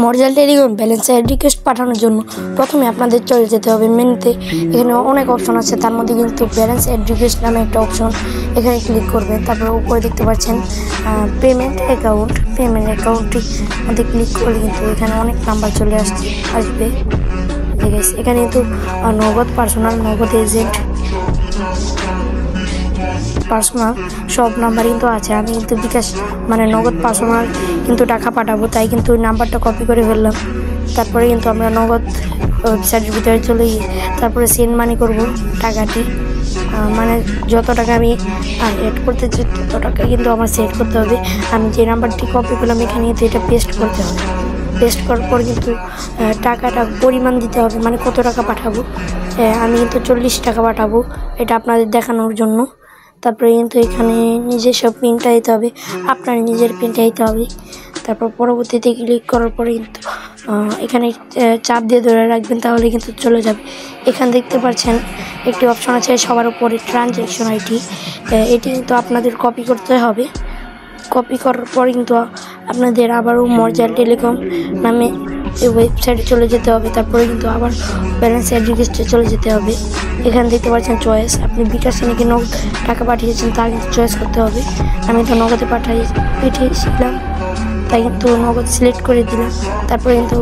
মর্যাল telecom ব্যালেন্সে request পাঠানোর জন্য প্রথমে আপনাদের চলে যেতে হবে মেনুতে। এখানে অনেক অপশন আছে, তার মধ্যে কিন্তু ব্যালেন্স অ্যাড রিকোয়েস্ট নামে একটা অপশন, এখানে ক্লিক করবেন। তারপর উপরে দেখতে পাচ্ছেন পেমেন্ট অ্যাকাউন্টটির মধ্যে ক্লিক করলে কিন্তু এখানে অনেক নাম্বার চলে আসবে। এখানে কিন্তু নগদ, পার্সোনাল, নগদ এজেন্ট, পার্সোনাল সব নাম্বার কিন্তু আছে। আমি কিন্তু বিকাশ নগদ পার্সোনাল কিন্তু টাকা পাঠাবো, তাই কিন্তু ওই নাম্বারটা কপি করে ফেললাম। তারপরে কিন্তু আমরা নগদ ওয়েবসাইটের ভিতরে চলে গিয়ে তারপরে সেন্ড মানি করবো টাকাটি। যত টাকা আমি অ্যাড করতে চাই তত টাকা কিন্তু আমার সেট করতে হবে। আমি যে নাম্বারটি কপি করলাম এখানে কিন্তু এটা পেস্ট করতে হবে। পেস্ট করার পর কিন্তু টাকাটা পরিমাণ দিতে হবে, কত টাকা পাঠাবো। আমি কিন্তু 40 টাকা পাঠাবো, এটা আপনাদের দেখানোর জন্য। তারপরে কিন্তু এখানে নিজস্ব পিনটা দিতে হবে, আপনার নিজের পিনটা দিতে হবে। তারপর পরবর্তীতে ক্লিক করার পরে কিন্তু এখানে চাপ দিয়ে ধরে রাখবেন, তাহলে কিন্তু চলে যাবে। এখানে দেখতে পাচ্ছেন একটি অপশন আছে সবার উপরে, ট্রানজ্যাকশন আইডি। এটি কিন্তু আপনাদের কপি করতে হবে। কপি করার পর কিন্তু আপনাদের আবারও মর্যাল টেলিকম নামে এই ওয়েবসাইটে চলে যেতে হবে। তারপরে কিন্তু আবার ব্যালেন্স অ্যাড রিকোয়েস্টে চলে যেতে হবে। এখানে দেখতে পাচ্ছেন চয়েস, আপনি বিকাশে নাকি নগদ টাকা পাঠিয়েছেন তা কিন্তু চয়েস করতে হবে। আমি তো নগদে পাঠিয়েছিলাম, তাই কিন্তু নগদ সিলেক্ট করে দিলাম। তারপরে কিন্তু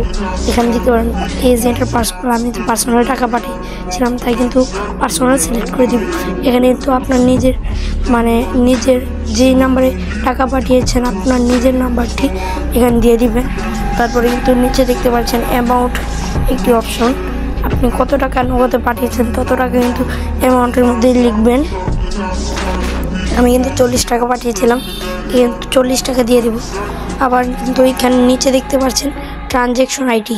এখানে দেখতে পারেন এজেন্টের পার্সোনাল, আমি তো পার্সোনাল টাকা পাঠিয়েছিলাম তাই কিন্তু পার্সোনাল সিলেক্ট করে দিব। এখানে কিন্তু আপনার নিজের যেই নাম্বারে টাকা পাঠিয়েছেন আপনার নিজের নাম্বারটি এখানে দিয়ে দিবেন। তারপরে কিন্তু নিচে দেখতে পাচ্ছেন অ্যামাউন্ট একটি অপশন, আপনি কত টাকা নগদে পাঠিয়েছেন তত টাকা কিন্তু অ্যামাউন্টের মধ্যে লিখবেন। আমি কিন্তু 40 টাকা পাঠিয়েছিলাম, কিন্তু 40 টাকা দিয়ে দেব। আবার কিন্তু এখানে নিচে দেখতে পাচ্ছেন ট্রানজ্যাকশন আইডি,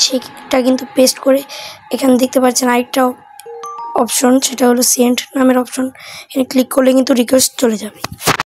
সেটা কিন্তু পেস্ট করে এখানে দেখতে পাচ্ছেন আরেকটা অপশন, সেটা হলো সেন্ড নামের অপশন। এখানে ক্লিক করলে কিন্তু রিকোয়েস্ট চলে যাবে।